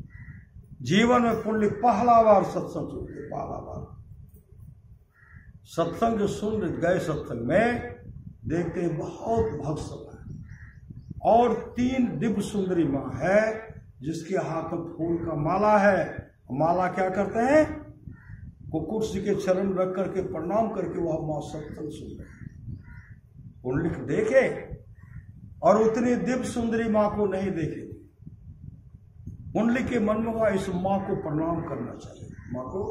जीवन में पुंडलिक पहला बार सत्संग सुनते, पहला बार सत्संग जो सुन गए। सत्संग में देखते बहुत भक्त सभा है और 3 दिव्य सुंदरी माँ है जिसके हाथ में फूल का माला है माला क्या करते हैं? कुकुट जी के चरण रख करके प्रणाम करके वह मां सत्संग सुन रहे। पुंडलिक देखे और उतनी दिव्य सुंदरी मां को नहीं देखे। पुंडलिक के मन में हुआ इस मां को प्रणाम करना चाहिए, मां को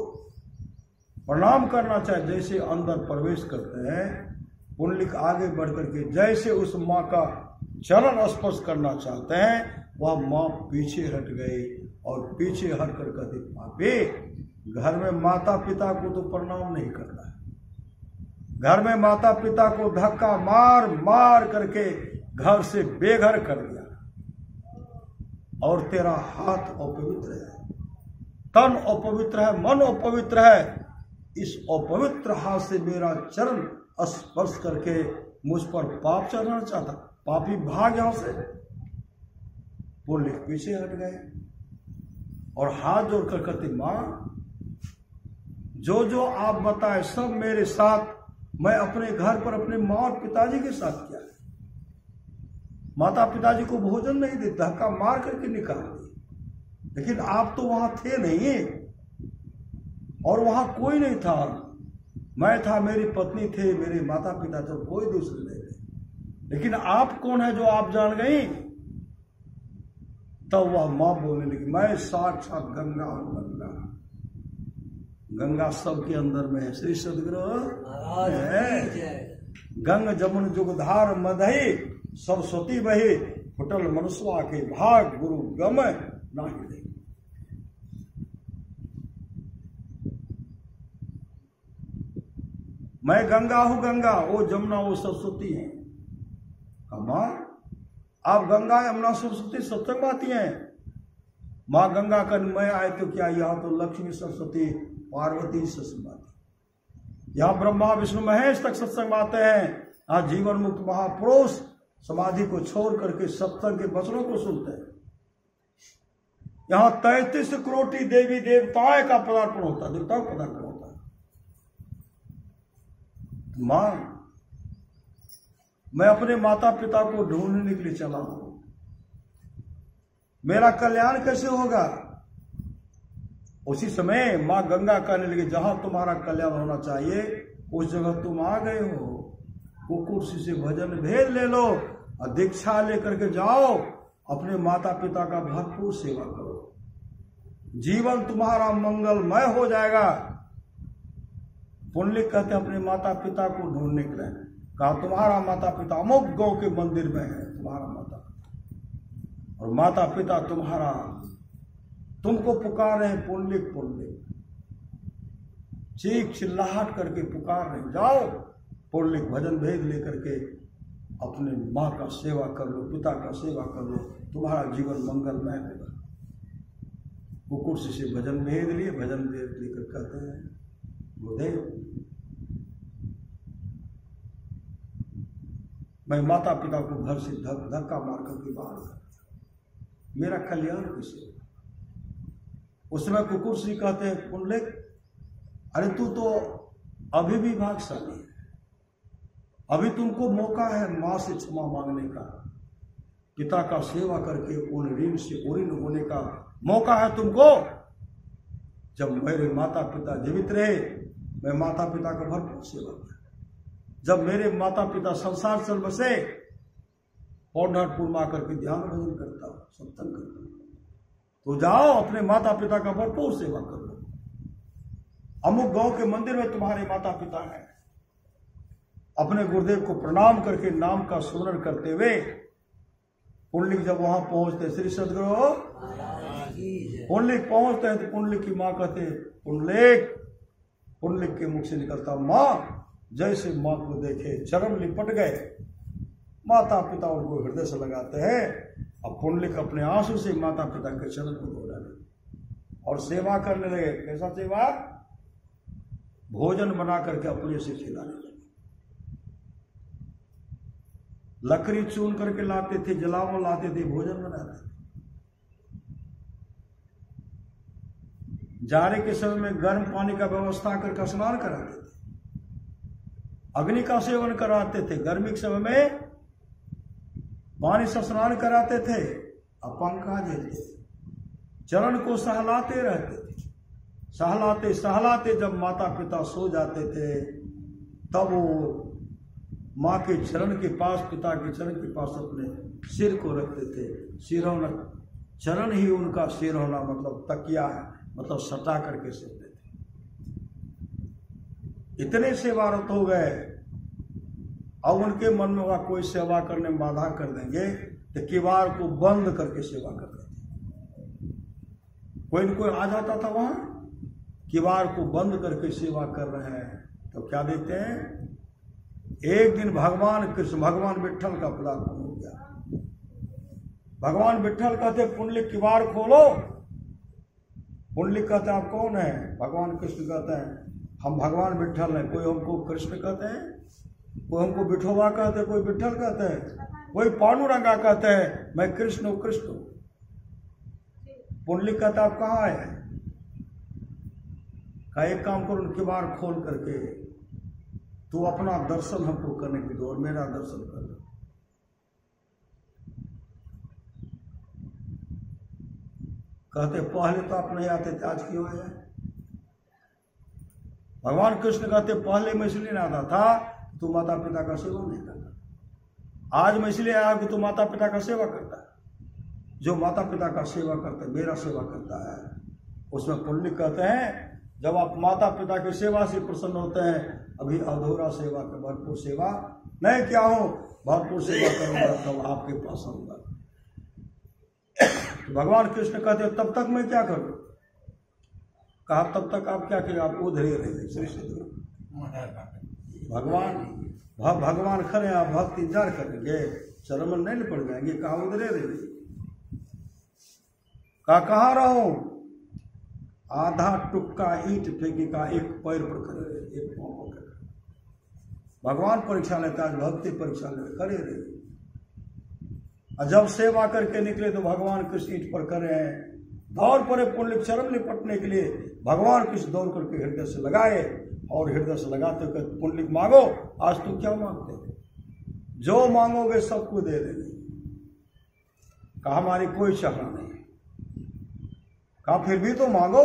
प्रणाम करना चाहिए। जैसे अंदर प्रवेश करते हैं, पुंडलिक आगे बढ़ करके जैसे उस मां का चरण स्पर्श करना चाहते हैं, वह मां पीछे हट गई और पीछे हट कर कहते, पापी घर में माता पिता को तो प्रणाम नहीं करना है। घर में माता पिता को धक्का मार मार करके घर से बेघर कर दिया और तेरा हाथ अपवित्र है, तन अपवित्र है, मन अपवित्र है। इस अपवित्र हाथ से मेरा चरण स्पर्श करके मुझ पर पाप चढ़ना चाहता, पापी भाग यहां से। पुंडलिक पीछे हट गए और हाथ जोड़कर कहते, मां जो जो आप बताए सब मेरे साथ, मैं अपने घर पर अपने मां और पिताजी के साथ किया। माता पिताजी को भोजन नहीं दे, धक्का मार करके निकाल दिए। लेकिन आप तो वहां थे नहीं और वहां कोई नहीं था। मैं था, मेरी पत्नी थे, मेरे माता पिता थे, कोई दूसरे नहीं थे। लेकिन आप कौन है जो आप जान गई? तब वह मां बोलने लगी, मैं साक्षात गंगा और गंगा। गंगा सबके अंदर में है। श्री सदगुरु गंग जमुन जुगधार मदही सरस्वती बही, फुटल मनुष्वा के भाग गुरु गम नाही दे। मैं गंगा हूं गंगा, वो जमुना वो सरस्वती है। मां आप गंगा यमुना सरस्वती सत्संग आती हैं। मां गंगा का मैं आए तो क्या, यहां तो लक्ष्मी सरस्वती पार्वती सत्संग आती, यहां ब्रह्मा विष्णु महेश तक सत्संग आते हैं। आज जीवन मुक्त महापुरुष समाधि को छोड़ करके सत्संग के वचनों को सुनते हैं। यहां 33 करोड़ देवी देवताएं का पदार्पण होता है, देवताओं का पदार्पण होता है। मां मैं अपने माता पिता को ढूंढने के लिए चला हूं, मेरा कल्याण कैसे होगा? उसी समय मां गंगा कहने लगी, जहां तुम्हारा कल्याण होना चाहिए उस जगह तुम आ गए हो। कुकुट से भजन भेद ले लो और दीक्षा लेकर के जाओ, अपने माता पिता का भरपूर सेवा करो, जीवन तुम्हारा मंगलमय हो जाएगा। पुंडलिक कहते अपने माता पिता को ढूंढने के लिए कहा, तुम्हारा माता पिता अमुक गांव के मंदिर में है, तुम्हारा माता पिता, और माता पिता तुम्हारा तुमको पुकार रहे हैं, पुंडलिक पुंडलिक चीख चिल्लाहट करके पुकार रहे, जाओ। पुंडलिक भजन भेद लेकर के अपने माँ का सेवा कर लो, पिता का सेवा कर लो, तुम्हारा जीवन मंगलमय होगा। कुकुट से भजन भेद लिए, भजन भेद लेकर कहते हैं, गुरुदेव मैं माता पिता को घर से धक्का मार करके बाहर कर, मेरा कल्याण कैसे? उस समय कुकुट जी कहते हैं, पुंडलिक अरे तू तो अभी भी भाग्यशाली है, अभी तुमको मौका है मां से क्षमा मांगने का, पिता का सेवा करके उन ऋण से उऋण होने का मौका है तुमको। जब मेरे माता पिता जीवित रहे, मैं माता पिता का भरपूर सेवा किया। जब मेरे माता पिता संसार चल बसे, पौंढरपुर में आकर के ध्यान भजन करता, सत्संग करता, तो जाओ अपने माता पिता का भरपूर सेवा कर लो। अमुक गांव के मंदिर में तुम्हारे माता पिता हैं। अपने गुरुदेव को प्रणाम करके नाम का स्मरण करते हुए पुंडलिक जब वहां पहुंचते, श्री सदगुरु पुंडलिक पहुंचते हैं तो पुंडलिक की मां कहते, पुंडलिक, पुंडलिक के मुख से निकलता, मां। जैसे मां को देखे चरण लिपट गए, माता पिता उनको हृदय से लगाते हैं। अब पुंडलिक अपने आंसू से माता पिता के चरण को धो डाले और सेवा करने लगे। कैसा सेवा? भोजन बना करके अपने से खिलाने लगे। लकड़ी चुन करके लाते थे, जलावन लाते थे, भोजन बनाते थे। जाड़े के समय में गर्म पानी का व्यवस्था करके स्नान कराते थे, अग्नि का सेवन कराते थे। गर्मी के समय में पानी से स्नान कराते थे और पंखा झेलते थे, चरण को सहलाते रहते थे। सहलाते सहलाते जब माता पिता सो जाते थे तब वो माँ के चरण के पास, पिता के चरण के पास अपने सिर को रखते थे। सिर होना, चरण ही उनका सिर होना मतलब तकिया है, मतलब सटा करके सोते थे। इतने सेवारत हो गए। अब उनके मन में होगा कोई सेवा करने में बाधा कर देंगे तो किवाड़ को बंद करके सेवा करते थे। कोई न कोई आ जाता था वहां, किवाड़ को बंद करके सेवा कर रहे हैं तो क्या देते हैं, एक दिन भगवान कृष्ण, भगवान विट्ठल का पदार्पण हो गया। भगवान विट्ठल कहते पुंडलिक किवाड़ खोलो। पुंडलिक कहते आप कौन है? भगवान कृष्ण कहते हैं हम भगवान विट्ठल हैं। कोई हमको कृष्ण कहते हैं, कोई हमको विठोबा कहते हैं, कोई विट्ठल कहते हैं, कोई पांडुरंगा कहते हैं, मैं कृष्ण हूं, कृष्ण हूं। पुंडलिक कहता आप कहाँ आए? का एक काम करो, किवाड़ खोल करके तू अपना दर्शन हमको करने की दो और मेरा दर्शन कर दो। कहते पहले तो आप नहीं आते थे, आज क्यों आए? भगवान कृष्ण कहते पहले मैं इसलिए नहीं आता था तू माता पिता का सेवा नहीं करता। आज मैं इसलिए आया कि तू माता पिता का सेवा करता है। जो माता पिता का सेवा करता है, मेरा सेवा करता है, उसमें पुण्य कहते हैं जब आप माता पिता की सेवा से प्रसन्न होते हैं, अभी अधूरा सेवा का भरपूर सेवा नहीं क्या हो, भरपूर सेवा करूंगा तब आपके पास आऊंगा। भगवान कृष्ण कहते तब तक मैं क्या करूं? कहा तब तक आप क्या करें? आप उधर ही रहे। भगवान खड़े, आप भक्त इंतजार करेंगे, चरण में नहीं पड़ जाएंगे। कहा उधरे रहे। कहाँ रहो? आधा टुक्का ईंट फेंके का एक पैर पर खड़े रहे, एक पांव पर खड़े। भगवान परीक्षा लेता है, भक्ति परीक्षा ले खड़े रहे। और जब सेवा करके निकले तो भगवान कृष्ण ईंट पर खड़े हैं, दौड़ पड़े पुंडलिक चरण लिपटने के लिए। भगवान कृष्ण दौड़ करके हृदय से लगाए और हृदय से लगाते हुए पुंडलिक मांगो, आज तुम क्या मांगते हो? जो मांगोगे सबको दे देंगे। कहा हमारी कोई चाहना नहीं। कहा फिर भी तो मांगो।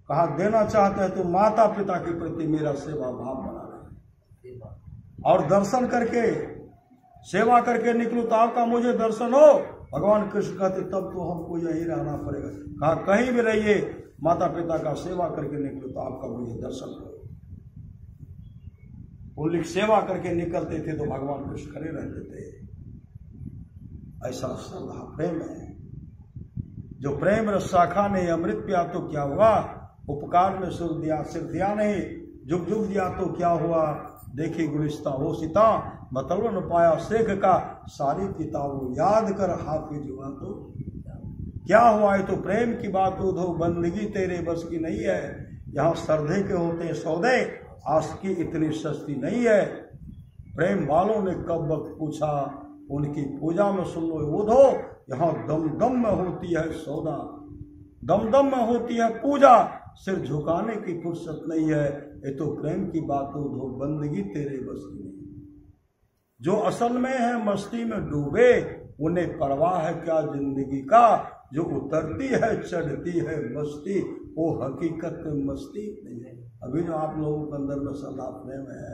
कहा देना चाहते हैं तो माता पिता के प्रति मेरा सेवा भाव बना रहे और दर्शन करके सेवा करके निकलूं तो आपका मुझे दर्शन हो। भगवान कृष्ण कहते तब तो हमको यही रहना पड़ेगा। कहा कहीं भी रहिए, माता पिता का सेवा करके निकलो तो आपका मुझे दर्शन हो। पुंडलिक सेवा करके निकलते थे तो भगवान कृष्ण खड़े रहते थे। ऐसा श्रद्धा प्रेम है। जो प्रेम रस शाखा ने अमृत पिया तो क्या हुआ, उपकार में सिर दिया नहीं, जुग जुग दिया तो क्या हुआ। देखी गुलिस्ता वो सीता, मतलब न पाया शेख का, सारी किताबों याद कर हाफिज हुआ तो क्या हुआ। है तो प्रेम की बात उधो, बंदगी तेरे बस की नहीं है। यहाँ श्रद्धे के होते सौदे, आशिकी इतनी सस्ती नहीं है। प्रेम वालों ने कब वक्त पूछा, उनकी पूजा में सुन लो उधो। यहाँ दम दम में होती है सौदा, दम दम में होती है पूजा, सिर झुकाने की फुर्सत नहीं है। ये तो प्रेम की बात उधो, बंदगी तेरे बस की नहीं। जो असल में है मस्ती में डूबे, उन्हें परवाह है क्या जिंदगी का। जो उतरती है चढ़ती है मस्ती, वो हकीकत में मस्ती नहीं है। अभी जो आप लोगों के अंदर में सदा प्रेम है,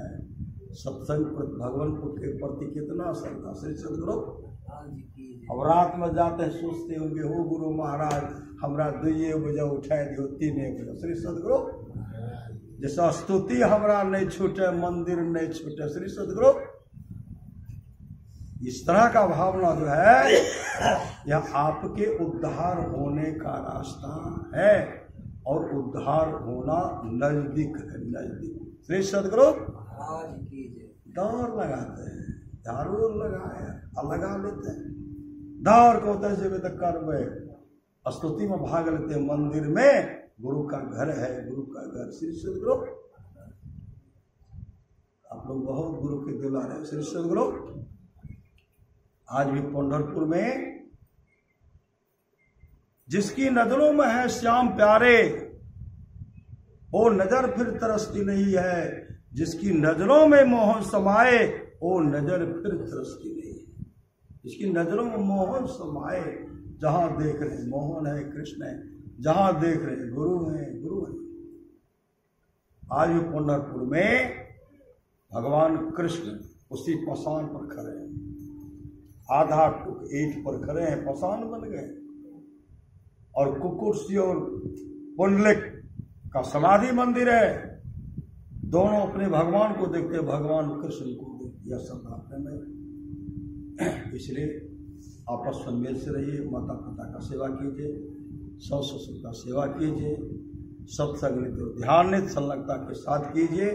सत्संग भगवान के प्रति कितना श्रद्धा। श्री सदगुरु अब रात में जाते हैं सोचते होंगे, हो गुरु महाराज हमरा 2 बजे उठाए दियो, 3 बजे। श्री सदगुरु जैसा स्तुति हमरा नहीं छूटे, मंदिर नहीं छूटे। श्री सदगुरु इस तरह का भावना जो है यह आपके उद्धार होने का रास्ता है और उद्धार होना नजदीक है, नजदीक। श्री सदगुरु दौड़ लगाते हैं, झाड़ू लगाए लगा लेते हैं, दौड़ को कर स्तुति में भाग लेते हैं। मंदिर में गुरु का घर है, गुरु का घर। श्री सदगुरु आप लोग बहुत गुरु के दुलारे हैं। श्री सदगुरु आज भी पंढरपुर में जिसकी नजरों में है श्याम प्यारे, वो नजर फिर तरसती नहीं है। जिसकी नजरों में मोहन समाए, वो नजर फिर तरसती नहीं है। जिसकी नजरों में मोहन समाए, जहां देख रहे मोहन है, कृष्ण है, जहां देख रहे हैं गुरु हैं, गुरु हैं। आज भी पंढरपुर में भगवान कृष्ण उसी पसान पर खड़े हैं, आधा टुक ईंट पर खड़े हैं, पसान बन गए। और कुकुरसी और पुंडलिक का समाधि मंदिर है, दोनों अपने भगवान को देखते, भगवान कृष्ण को देखते। यह सब अपने में। इसलिए आपस में मेल से रहिए, माता पिता का सेवा कीजिए, सास ससुर का सेवा कीजिए, सत्संग नित्य ध्यान नित्य संलग्नता के साथ कीजिए।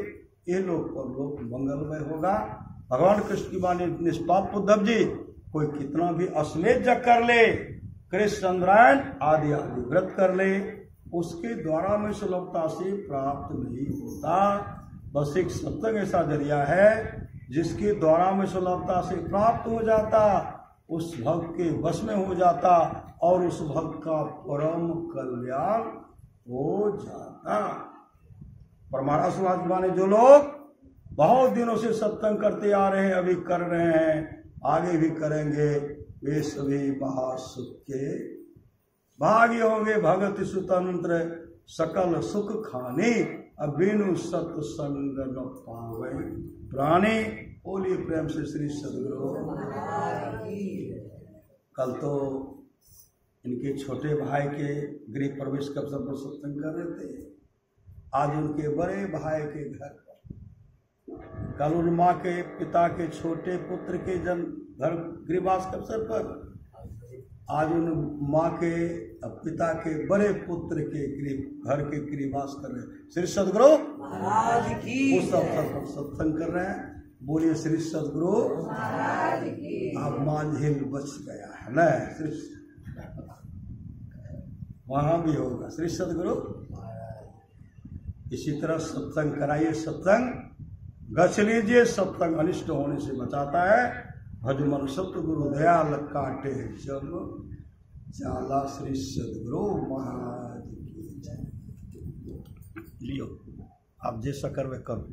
ये लोक पर लोक मंगलमय होगा। भगवान कृष्ण की वाणी निष्पाप उद्धव जी, कोई कितना भी अश्वेत जग कर ले, कृष्ण चंद्रायण आदि आदि व्रत कर ले, उसके द्वारा में सुलभता से प्राप्त नहीं होता। बस एक सत्संग ऐसा जरिया है जिसके द्वारा में सुलभता से प्राप्त हो जाता, उस भक्त के वश में हो जाता और उस भक्त का परम कल्याण हो जाता। पर महाराज सुभाष माने जो लोग बहुत दिनों से सत्संग करते आ रहे हैं, अभी कर रहे हैं, आगे भी करेंगे, वे सभी महासुख के भाग्य होंगे। भगत सुतंत्र सकल सुख खाने, अबिनु सत्संग न पावे प्राणी। बोलिए प्रेम से श्री सद्गुरु। कल तो इनके छोटे भाई के गृह प्रवेश के अवसर पर सत्संग कर रहे थे, आज उनके बड़े भाई के घर पर, कल उन माँ के पिता के छोटे पुत्र के जन्म घर गृहवास के अवसर पर, आज उन माँ के पिता के बड़े पुत्र के घर के गृहवास कर रहे हैं। श्री सद्गुरु महाराज की उस अवसर पर सत्संग कर रहे हैं। बोलिए श्री सद्गुरु महाराज की। अब मांझिल बच गया है न, वहां भी होगा श्री सद्गुरु। इसी तरह सत्संग कराइए, सत्संग गछ लीजिए, सत्संग अनिष्ट होने से बचाता है। भजमन सतगुरु दयाल काटे जब चाला। श्री सद्गुरु महाराज की जय। लियो आप जैसा करवे करो।